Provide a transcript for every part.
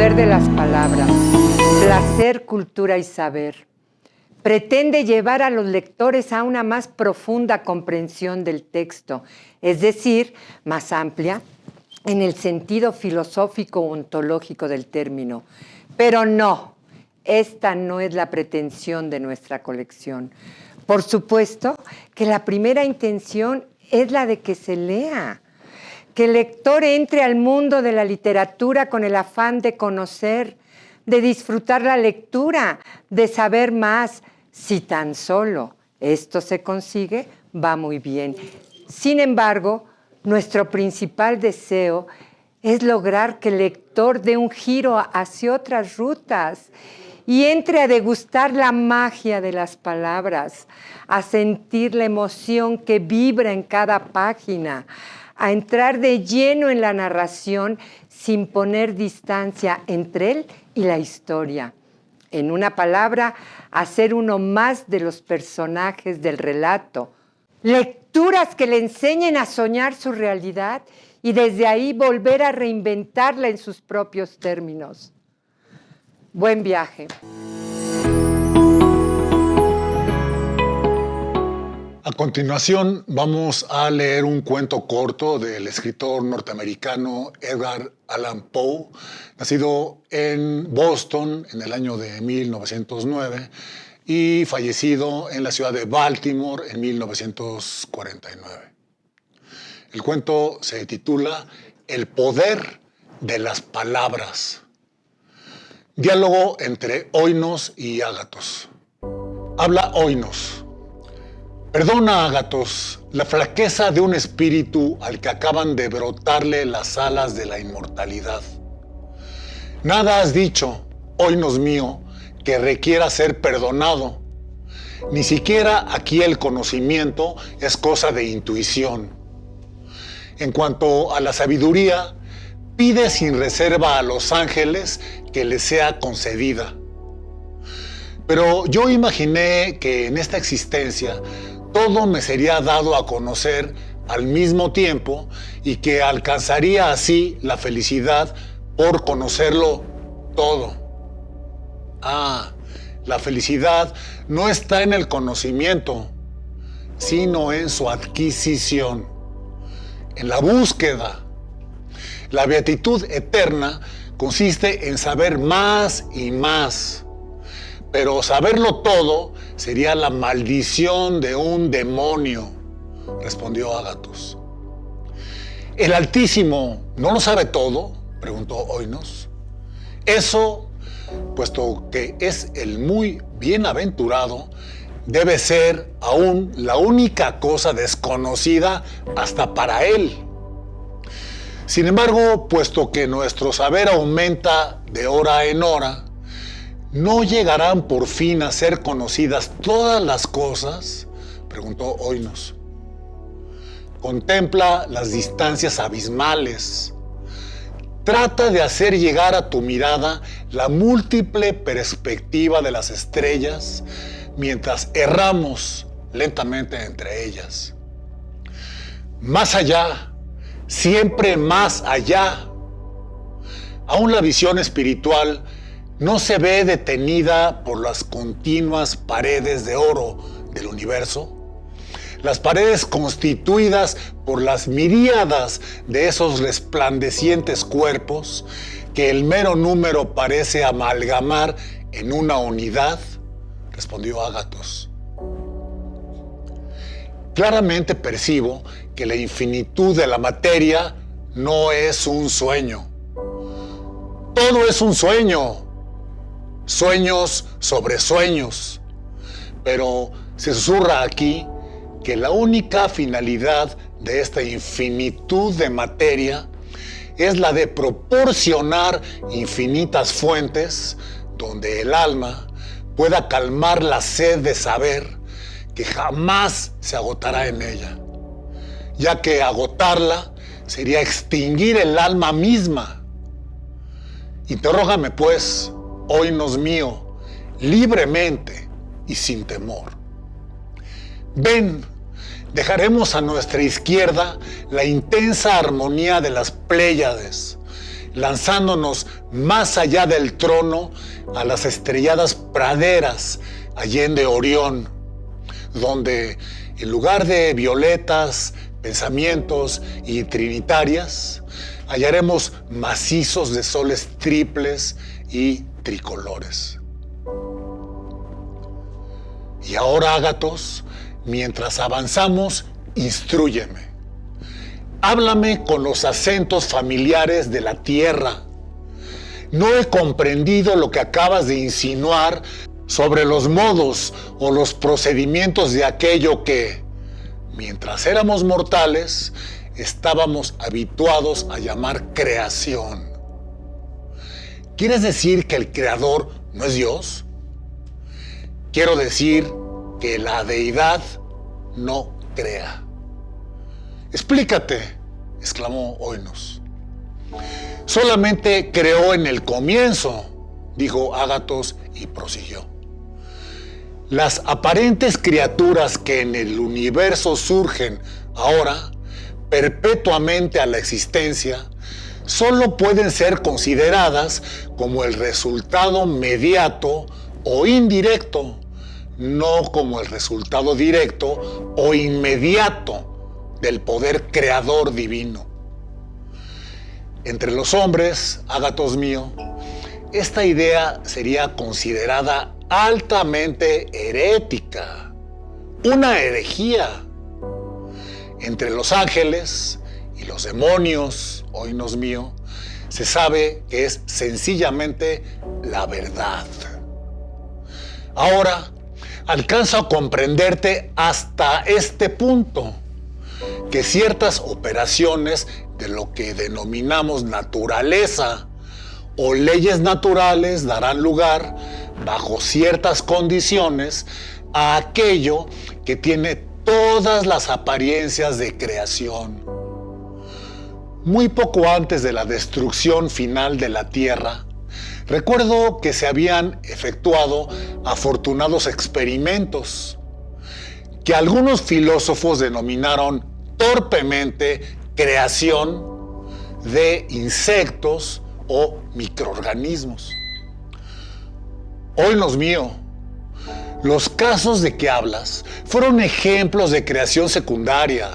poder de las palabras, placer, cultura y saber. Pretende llevar a los lectores a una más profunda comprensión del texto, es decir, más amplia en el sentido filosófico o ontológico del término. Pero no, esta no es la pretensión de nuestra colección. Por supuesto que la primera intención es la de que se lea, que el lector entre al mundo de la literatura con el afán de conocer, de disfrutar la lectura, de saber más. Si tan solo esto se consigue, va muy bien. Sin embargo, nuestro principal deseo es lograr que el lector dé un giro hacia otras rutas y entre a degustar la magia de las palabras, a sentir la emoción que vibra en cada página, a entrar de lleno en la narración sin poner distancia entre él y la historia. En una palabra, hacer uno más de los personajes del relato. Lecturas que le enseñen a soñar su realidad y desde ahí volver a reinventarla en sus propios términos. Buen viaje. A continuación vamos a leer un cuento corto del escritor norteamericano Edgar Allan Poe, nacido en Boston en el año de 1909 y fallecido en la ciudad de Baltimore en 1949. El cuento se titula El poder de las palabras. Diálogo entre Oinos y Ágatos. Habla Oinos. Perdona, Ágatos, la flaqueza de un espíritu al que acaban de brotarle las alas de la inmortalidad. Nada has dicho, Oinos mío, que requiera ser perdonado. Ni siquiera aquí el conocimiento es cosa de intuición. En cuanto a la sabiduría, pide sin reserva a los ángeles que les sea concedida. Pero yo imaginé que en esta existencia todo me sería dado a conocer al mismo tiempo y que alcanzaría así la felicidad por conocerlo todo. La felicidad no está en el conocimiento, sino en su adquisición, en la búsqueda. La beatitud eterna consiste en saber más y más. Pero saberlo todo sería la maldición de un demonio, respondió Ágatos. ¿El Altísimo no lo sabe todo?, preguntó Oinos. Eso, puesto que es el muy bienaventurado, debe ser aún la única cosa desconocida hasta para él. Sin embargo, puesto que nuestro saber aumenta de hora en hora, ¿no llegarán por fin a ser conocidas todas las cosas?, preguntó Oinos. Contempla las distancias abismales. Trata de hacer llegar a tu mirada la múltiple perspectiva de las estrellas mientras erramos lentamente entre ellas. Más allá, siempre más allá. Aún la visión espiritual no se ve detenida por las continuas paredes de oro del universo, las paredes constituidas por las miríadas de esos resplandecientes cuerpos que el mero número parece amalgamar en una unidad, respondió Ágatos. Claramente percibo que la infinitud de la materia no es un sueño. Todo es un sueño. Sueños sobre sueños, pero se susurra aquí que la única finalidad de esta infinitud de materia es la de proporcionar infinitas fuentes donde el alma pueda calmar la sed de saber que jamás se agotará en ella, ya que agotarla sería extinguir el alma misma. Interrógame, pues, Oinos mío, libremente y sin temor. Ven, dejaremos a nuestra izquierda la intensa armonía de las Pléyades, lanzándonos más allá del trono a las estrelladas praderas allende Orión, donde en lugar de violetas, pensamientos y trinitarias, hallaremos macizos de soles triples y tricolores. Y ahora, Ágatos, mientras avanzamos, instrúyeme. Háblame con los acentos familiares de la tierra. No he comprendido lo que acabas de insinuar sobre los modos o los procedimientos de aquello que, mientras éramos mortales, estábamos habituados a llamar creación. ¿Quieres decir que el creador no es Dios? Quiero decir que la deidad no crea. Explícate, exclamó Oinos. Solamente creó en el comienzo, dijo Ágatos y prosiguió. Las aparentes criaturas que en el universo surgen ahora, perpetuamente a la existencia, solo pueden ser consideradas como el resultado mediato o indirecto, no como el resultado directo o inmediato del poder creador divino. Entre los hombres, Ágatos mío, esta idea sería considerada altamente herética, una herejía. Entre los ángeles y los demonios, Oinos mío, se sabe que es sencillamente la verdad. Ahora, alcanzo a comprenderte hasta este punto, que ciertas operaciones de lo que denominamos naturaleza o leyes naturales darán lugar, bajo ciertas condiciones, a aquello que tiene todas las apariencias de creación. Muy poco antes de la destrucción final de la Tierra, recuerdo que se habían efectuado afortunados experimentos que algunos filósofos denominaron torpemente creación de insectos o microorganismos. Oinos mío, los casos de que hablas fueron ejemplos de creación secundaria,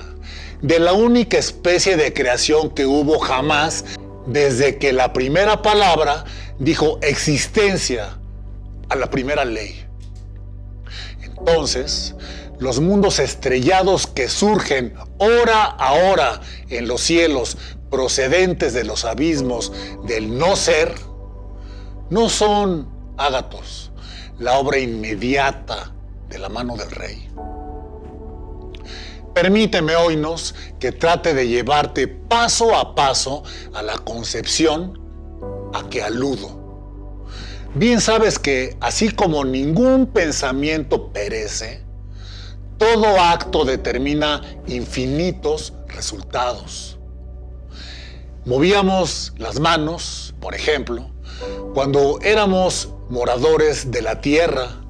de la única especie de creación que hubo jamás desde que la primera palabra dijo existencia a la primera ley. Entonces, los mundos estrellados que surgen hora a hora en los cielos procedentes de los abismos del no ser, no son, Ágatos, la obra inmediata de la mano del rey. Permíteme, Oinos, que trate de llevarte paso a paso a la concepción a que aludo. Bien sabes que, así como ningún pensamiento perece, todo acto determina infinitos resultados. Movíamos las manos, por ejemplo, cuando éramos moradores de la tierra,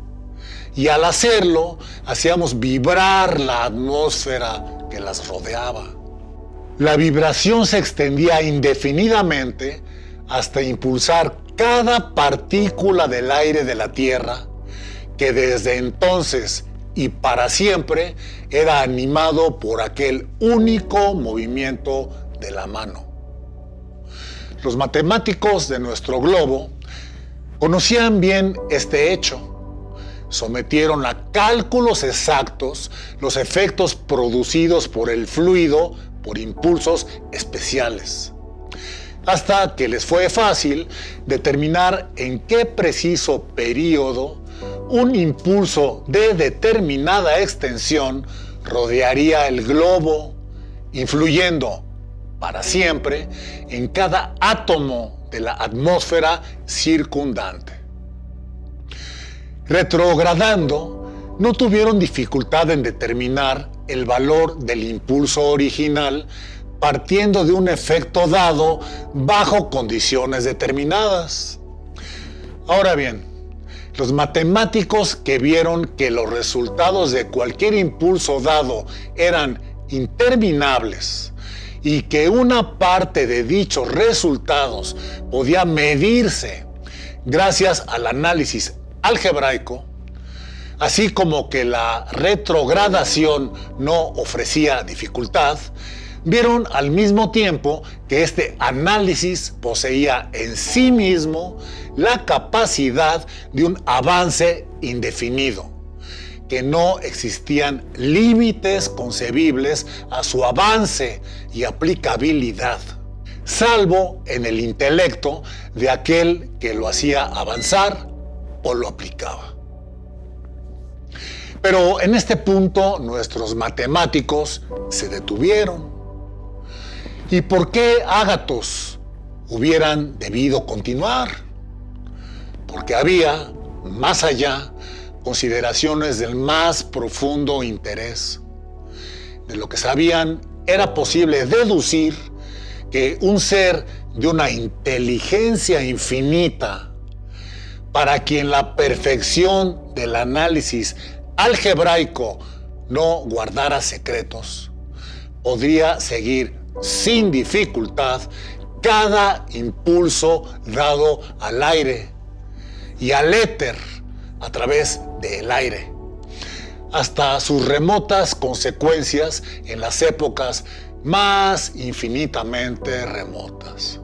y al hacerlo hacíamos vibrar la atmósfera que las rodeaba. La vibración se extendía indefinidamente hasta impulsar cada partícula del aire de la tierra, que desde entonces y para siempre era animado por aquel único movimiento de la mano. Los matemáticos de nuestro globo conocían bien este hecho. Sometieron a cálculos exactos los efectos producidos por el fluido por impulsos especiales, hasta que les fue fácil determinar en qué preciso período un impulso de determinada extensión rodearía el globo, influyendo para siempre en cada átomo de la atmósfera circundante. Retrogradando, no tuvieron dificultad en determinar el valor del impulso original partiendo de un efecto dado bajo condiciones determinadas. Ahora bien, los matemáticos que vieron que los resultados de cualquier impulso dado eran interminables y que una parte de dichos resultados podía medirse gracias al análisis algebraico, así como que la retrogradación no ofrecía dificultad, vieron al mismo tiempo que este análisis poseía en sí mismo la capacidad de un avance indefinido, que no existían límites concebibles a su avance y aplicabilidad, salvo en el intelecto de aquel que lo hacía avanzar o lo aplicaba. Pero en este punto nuestros matemáticos se detuvieron. ¿Y por qué ágatos hubieran debido continuar? Porque había, más allá, consideraciones del más profundo interés. De lo que sabían, era posible deducir que un ser de una inteligencia infinita, para quien la perfección del análisis algebraico no guardara secretos, podría seguir sin dificultad cada impulso dado al aire y al éter a través del aire, hasta sus remotas consecuencias en las épocas más infinitamente remotas.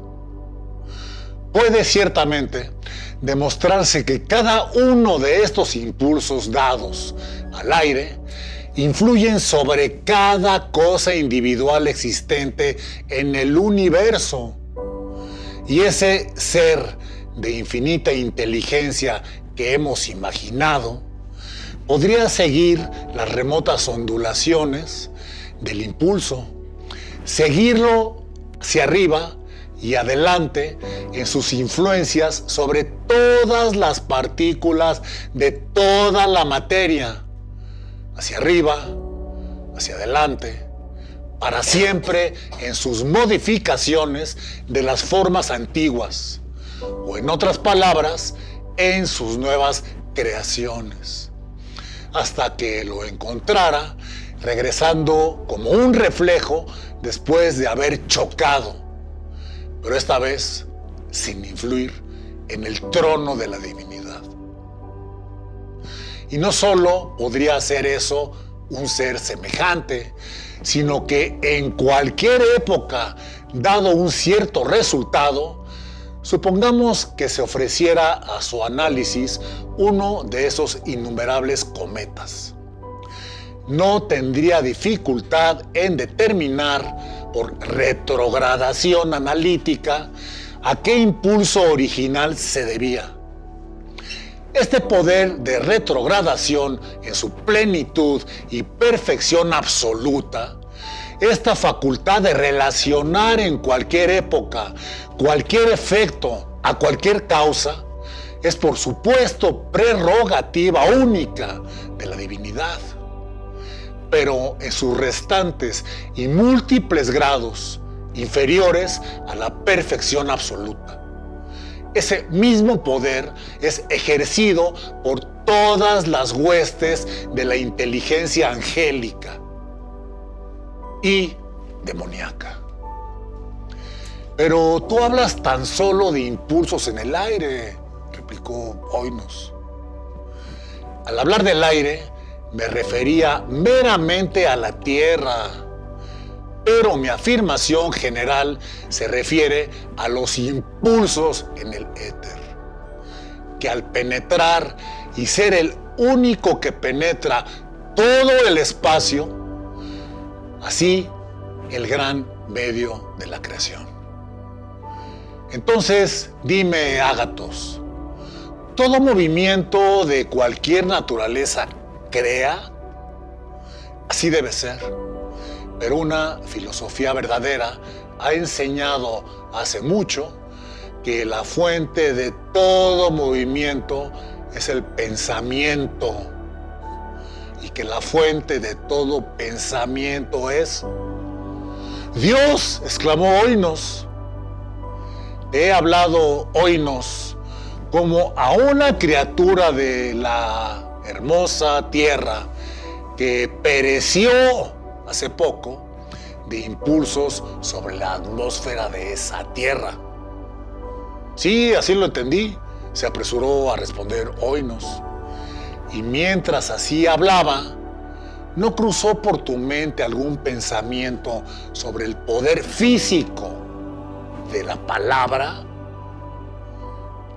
Puede ciertamente demostrarse que cada uno de estos impulsos dados al aire influyen sobre cada cosa individual existente en el universo. Y ese ser de infinita inteligencia que hemos imaginado podría seguir las remotas ondulaciones del impulso, seguirlo hacia arriba y adelante en sus influencias sobre todas las partículas de toda la materia, hacia arriba, hacia adelante, para siempre en sus modificaciones de las formas antiguas, o en otras palabras, en sus nuevas creaciones, hasta que lo encontrara regresando como un reflejo después de haber chocado, pero esta vez sin influir en el trono de la divinidad. Y no solo podría hacer eso un ser semejante, sino que en cualquier época, dado un cierto resultado, supongamos que se ofreciera a su análisis uno de esos innumerables cometas. No tendría dificultad en determinar por retrogradación analítica a qué impulso original se debía. Este poder de retrogradación en su plenitud y perfección absoluta, esta facultad de relacionar en cualquier época, cualquier efecto a cualquier causa, es por supuesto prerrogativa única de la divinidad. Pero en sus restantes y múltiples grados inferiores a la perfección absoluta. Ese mismo poder es ejercido por todas las huestes de la inteligencia angélica y demoníaca. Pero tú hablas tan solo de impulsos en el aire, replicó Oinos. Al hablar del aire, me refería meramente a la tierra, pero mi afirmación general se refiere a los impulsos en el éter, que al penetrar y ser el único que penetra todo el espacio, así el gran medio de la creación. Entonces, dime, ágatos, ¿todo movimiento de cualquier naturaleza crea? Así debe ser. Pero una filosofía verdadera ha enseñado hace mucho que la fuente de todo movimiento es el pensamiento y que la fuente de todo pensamiento es Dios, exclamó Oinos. He hablado, Oinos, como a una criatura de la hermosa tierra que pereció hace poco de impulsos sobre la atmósfera de esa tierra. Sí, así lo entendí, se apresuró a responder Oinos. Y mientras así hablaba, ¿no cruzó por tu mente algún pensamiento sobre el poder físico de la palabra?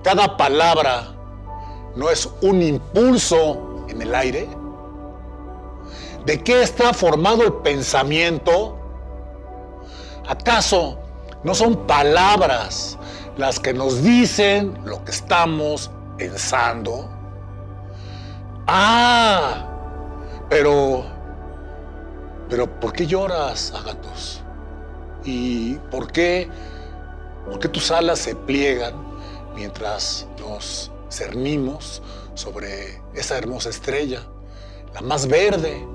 Cada palabra no es un impulso en el aire. ¿De qué está formado el pensamiento? ¿Acaso no son palabras las que nos dicen lo que estamos pensando? Ah, pero ¿por qué lloras, Ágatos? ¿Y por qué tus alas se pliegan mientras nos cernimos sobre esa hermosa estrella, la más verde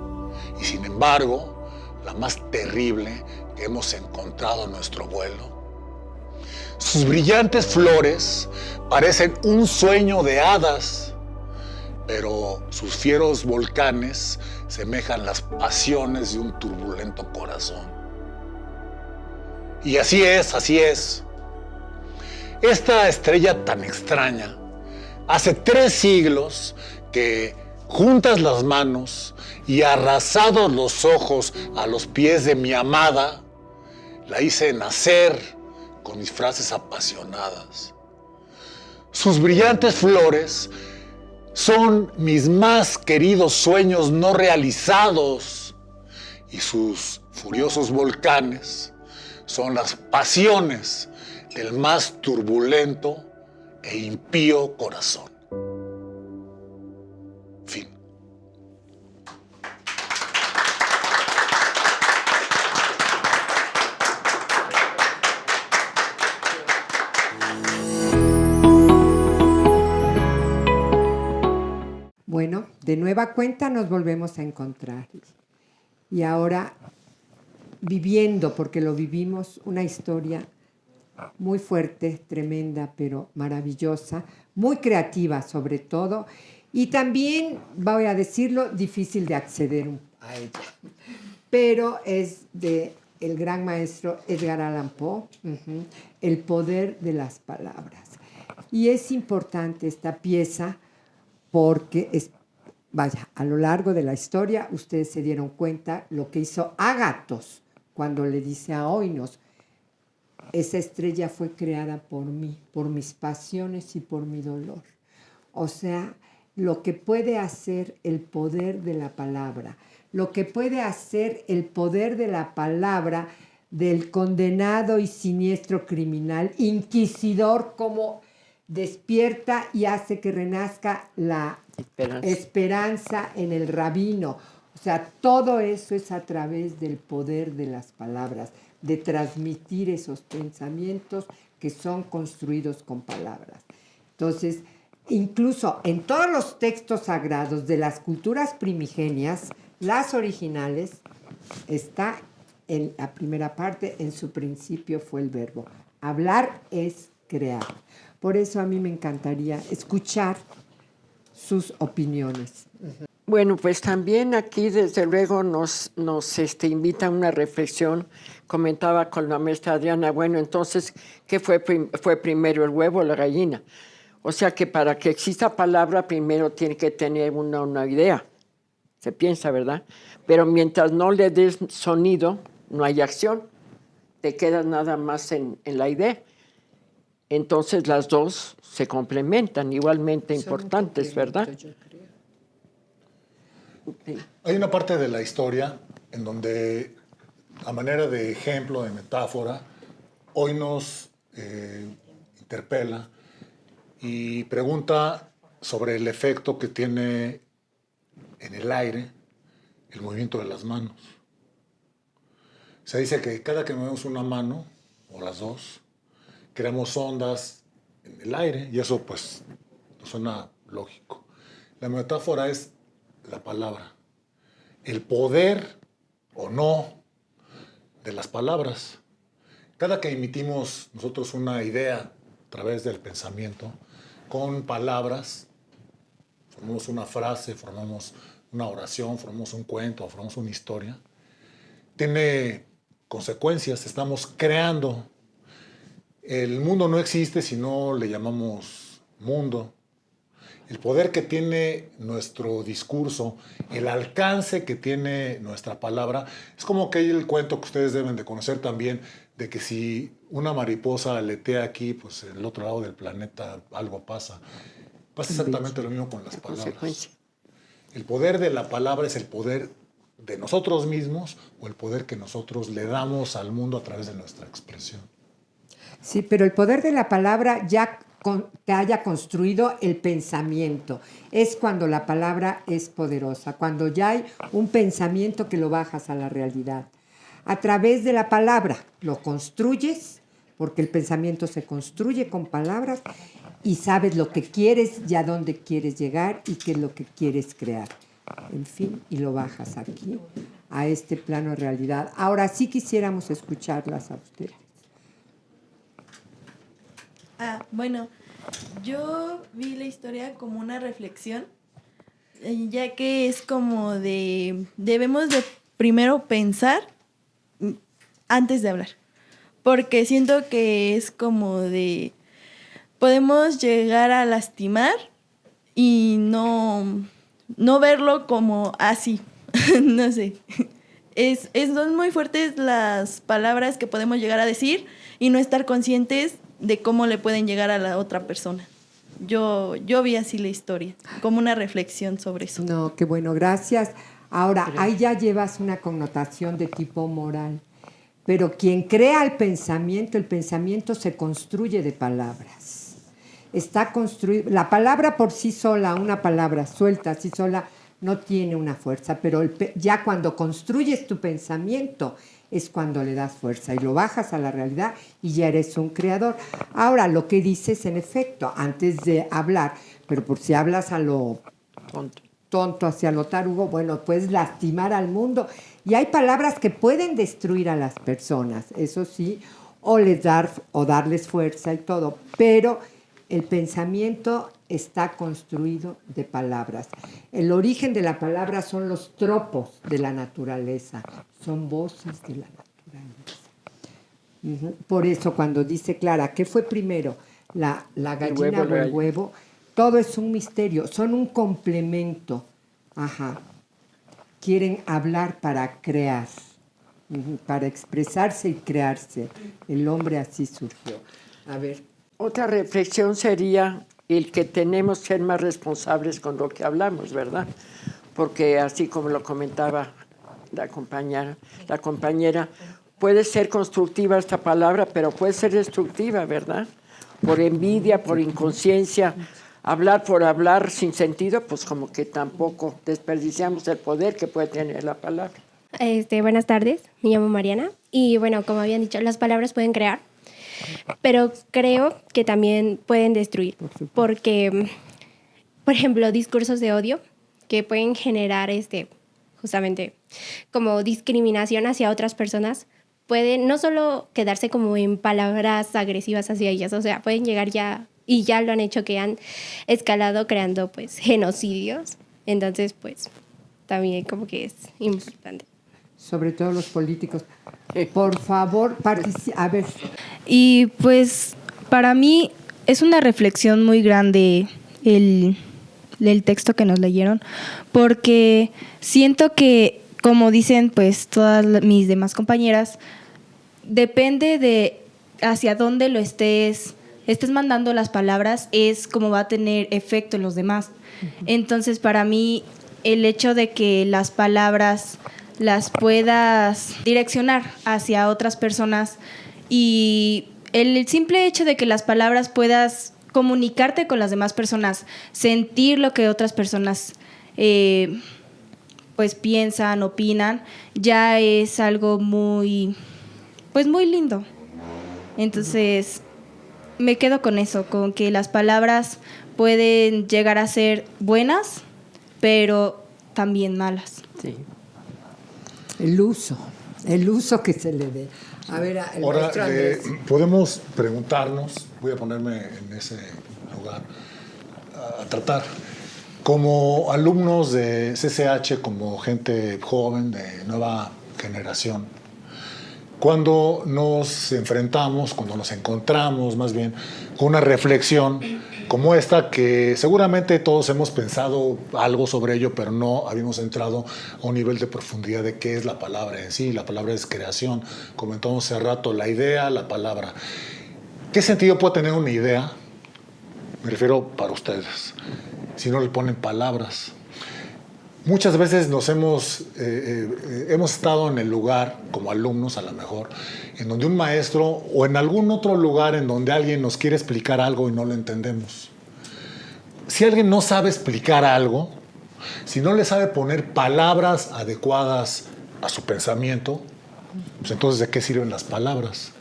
y sin embargo la más terrible que hemos encontrado en nuestro vuelo? Sus brillantes flores parecen un sueño de hadas, pero sus fieros volcanes semejan las pasiones de un turbulento corazón. Y así es, así es. Esta estrella tan extraña, hace 3 siglos que, juntas las manos y arrasados los ojos a los pies de mi amada, la hice nacer con mis frases apasionadas. Sus brillantes flores son mis más queridos sueños no realizados y sus furiosos volcanes son las pasiones del más turbulento e impío corazón. Fin. Bueno, de nueva cuenta nos volvemos a encontrar. Y ahora viviendo, porque lo vivimos, una historia muy fuerte, tremenda, pero maravillosa, muy creativa sobre todo, y también, voy a decirlo, difícil de acceder a ella. Pero es de el gran maestro Edgar Allan Poe, El poder de las palabras. Y es importante esta pieza porque a lo largo de la historia ustedes se dieron cuenta lo que hizo Ágatos cuando le dice a Oinos: esa estrella fue creada por mí, por mis pasiones y por mi dolor. O sea, lo que puede hacer el poder de la palabra, lo que puede hacer el poder de la palabra del condenado y siniestro criminal, inquisidor, como despierta y hace que renazca la esperanza en el rabino. O sea, todo eso es a través del poder de las palabras, de transmitir esos pensamientos que son construidos con palabras. Entonces, incluso en todos los textos sagrados de las culturas primigenias, las originales, está en la primera parte, en su principio fue el verbo. Hablar es crear. Por eso a mí me encantaría escuchar sus opiniones. Bueno, pues también aquí desde luego nos invita a una reflexión. Comentaba con la maestra Adriana, bueno, entonces, ¿qué fue primero, el huevo o la gallina? O sea que para que exista palabra, primero tiene que tener una idea. Se piensa, ¿verdad? Pero mientras no le des sonido, no hay acción. Te quedas nada más en la idea. Entonces las dos se complementan, igualmente importantes, ¿verdad? Yo creo. Sí. Hay una parte de la historia en donde, a manera de ejemplo, de metáfora, hoy nos interpela y pregunta sobre el efecto que tiene en el aire el movimiento de las manos. Se dice que cada que movemos una mano, o las dos, creamos ondas en el aire, y eso pues nos suena lógico. La metáfora es la palabra, el poder o no de las palabras. Cada que emitimos nosotros una idea a través del pensamiento, con palabras, formamos una frase, formamos una oración, formamos un cuento, formamos una historia, tiene consecuencias, estamos creando. El mundo no existe si no le llamamos mundo. El poder que tiene nuestro discurso, el alcance que tiene nuestra palabra, es como que hay el cuento que ustedes deben de conocer también, de que si una mariposa aletea aquí, pues en el otro lado del planeta algo pasa. Pasa exactamente lo mismo con las palabras. El poder de la palabra es el poder de nosotros mismos o el poder que nosotros le damos al mundo a través de nuestra expresión. Sí, pero el poder de la palabra ya te haya construido el pensamiento. Es cuando la palabra es poderosa, cuando ya hay un pensamiento que lo bajas a la realidad. A través de la palabra lo construyes, porque el pensamiento se construye con palabras y sabes lo que quieres y a dónde quieres llegar y qué es lo que quieres crear. En fin, y lo bajas aquí, a este plano de realidad. Ahora sí quisiéramos escucharlas a ustedes. Bueno, yo vi la historia como una reflexión, ya que es como debemos de primero pensar antes de hablar, porque siento que es como podemos llegar a lastimar y no verlo como así, no sé. Son muy fuertes las palabras que podemos llegar a decir y no estar conscientes de cómo le pueden llegar a la otra persona. Yo vi así la historia, como una reflexión sobre eso. No, qué bueno, gracias. Ahora, ahí ya llevas una connotación de tipo moral. Pero quien crea el pensamiento se construye de palabras. Está construido. La palabra por sí sola, una palabra suelta, así sola, no tiene una fuerza. Pero ya cuando construyes tu pensamiento, es cuando le das fuerza y lo bajas a la realidad y ya eres un creador. Ahora, lo que dices, en efecto, antes de hablar, pero por si hablas a lo tonto, hacia lo tarugo, bueno, puedes lastimar al mundo. Y hay palabras que pueden destruir a las personas, eso sí, o darles fuerza y todo, pero el pensamiento está construido de palabras. El origen de la palabra son los tropos de la naturaleza, son voces de la naturaleza. Por eso cuando dice Clara, ¿qué fue primero? ¿La gallina o el huevo? Todo es un misterio, son un complemento. Ajá. Quieren hablar para crear, para expresarse y crearse. El hombre así surgió. A ver. Otra reflexión sería el que tenemos que ser más responsables con lo que hablamos, ¿verdad? Porque así como lo comentaba la compañera, puede ser constructiva esta palabra, pero puede ser destructiva, ¿verdad? Por envidia, por inconsciencia, hablar por hablar sin sentido, pues como que tampoco desperdiciamos el poder que puede tener la palabra. Buenas tardes, me llamo Mariana y bueno, como habían dicho, las palabras pueden crear, pero creo que también pueden destruir, porque, por ejemplo, discursos de odio que pueden generar justamente como discriminación hacia otras personas, pueden no solo quedarse como en palabras agresivas hacia ellas, o sea, pueden llegar ya, y ya lo han hecho, que han escalado creando pues genocidios, entonces pues también como que es importante. Sobre todo los políticos. Por favor, a ver. Y pues para mí es una reflexión muy grande el texto que nos leyeron, porque siento que, como dicen pues todas mis demás compañeras, depende de hacia dónde lo estés mandando las palabras, es como va a tener efecto en los demás. Entonces, para mí, el hecho de que las palabras las puedas direccionar hacia otras personas y el simple hecho de que las palabras puedas comunicarte con las demás personas, sentir lo que otras personas pues piensan, opinan, ya es algo muy lindo. Entonces, me quedo con eso, con que las palabras pueden llegar a ser buenas, pero también malas. Sí. El uso que se le dé. A ver, ahora podemos preguntarnos, voy a ponerme en ese lugar, a tratar, como alumnos de CCH, como gente joven de nueva generación, cuando nos enfrentamos, cuando nos encontramos más bien con una reflexión como esta, que seguramente todos hemos pensado algo sobre ello, pero no habíamos entrado a un nivel de profundidad de qué es la palabra en sí. La palabra es creación, comentamos hace rato, la idea, la palabra. ¿Qué sentido puede tener una idea? Me refiero para ustedes, si no le ponen palabras. Muchas veces hemos estado en el lugar, como alumnos a lo mejor, en donde un maestro o en algún otro lugar en donde alguien nos quiere explicar algo y no lo entendemos. Si alguien no sabe explicar algo, si no le sabe poner palabras adecuadas a su pensamiento, pues entonces ¿de qué sirven las palabras?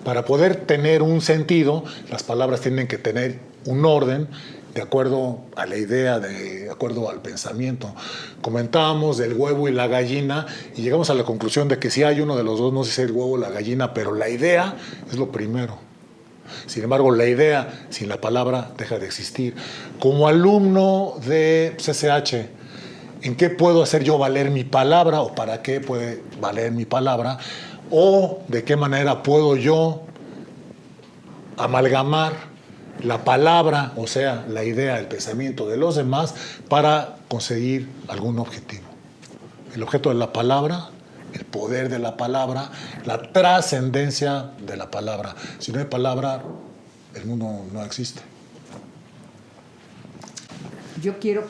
Para poder tener un sentido, las palabras tienen que tener un orden, de acuerdo a la idea, de acuerdo al pensamiento. Comentábamos del huevo y la gallina y llegamos a la conclusión de que si hay uno de los dos, no sé si es el huevo o la gallina, pero la idea es lo primero. Sin embargo, la idea sin la palabra deja de existir. Como alumno de CCH, ¿en qué puedo hacer yo valer mi palabra o para qué puede valer mi palabra? ¿O de qué manera puedo yo amalgamar la palabra, o sea, la idea, el pensamiento de los demás para conseguir algún objetivo? El objeto de la palabra, el poder de la palabra, la trascendencia de la palabra. Si no hay palabra, el mundo no existe. Yo quiero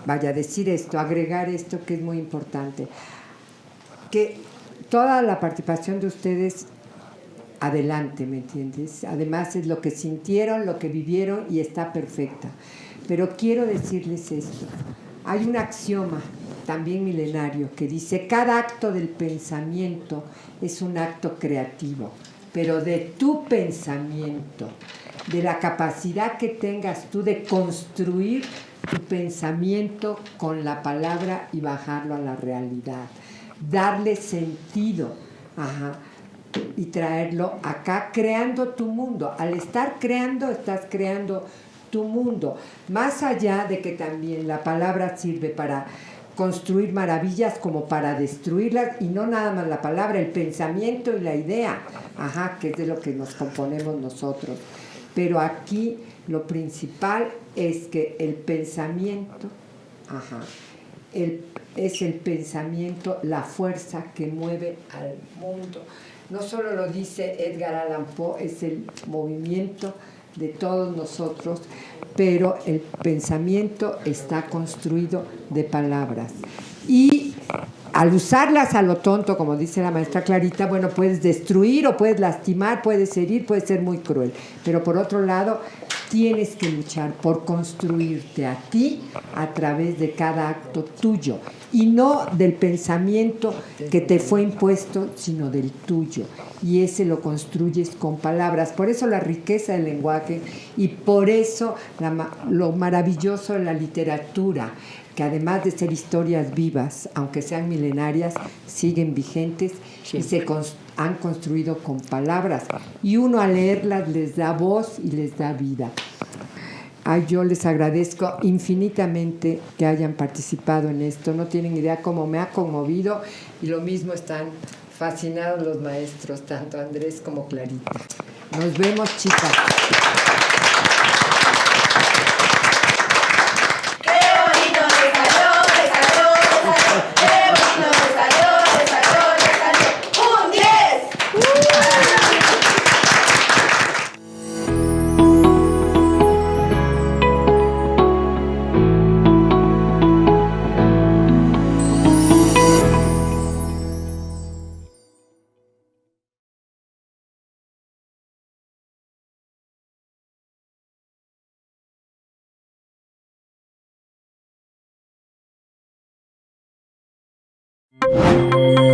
decir esto, agregar esto que es muy importante, que toda la participación de ustedes, adelante, ¿me entiendes? Además es lo que sintieron, lo que vivieron y está perfecta. Pero quiero decirles esto, hay un axioma también milenario que dice: cada acto del pensamiento es un acto creativo, pero de tu pensamiento, de la capacidad que tengas tú de construir tu pensamiento con la palabra y bajarlo a la realidad, darle sentido, y traerlo acá, creando tu mundo. Al estar creando, estás creando tu mundo. Más allá de que también la palabra sirve para construir maravillas como para destruirlas, y no nada más la palabra, el pensamiento y la idea, que es de lo que nos componemos nosotros. Pero aquí lo principal es que el pensamiento, es el pensamiento la fuerza que mueve al mundo. No solo lo dice Edgar Allan Poe, es el movimiento de todos nosotros, pero el pensamiento está construido de palabras. Y al usarlas a lo tonto, como dice la maestra Clarita, bueno, puedes destruir o puedes lastimar, puedes herir, puedes ser muy cruel. Pero por otro lado, tienes que luchar por construirte a ti a través de cada acto tuyo. Y no del pensamiento que te fue impuesto, sino del tuyo. Y ese lo construyes con palabras. Por eso la riqueza del lenguaje y por eso lo maravilloso de la literatura, que además de ser historias vivas, aunque sean milenarias, siguen vigentes y se han construido con palabras. Y uno al leerlas les da voz y les da vida. Yo les agradezco infinitamente que hayan participado en esto. No tienen idea cómo me ha conmovido, y lo mismo están fascinados los maestros, tanto Andrés como Clarita. Nos vemos, chicas. Thank you.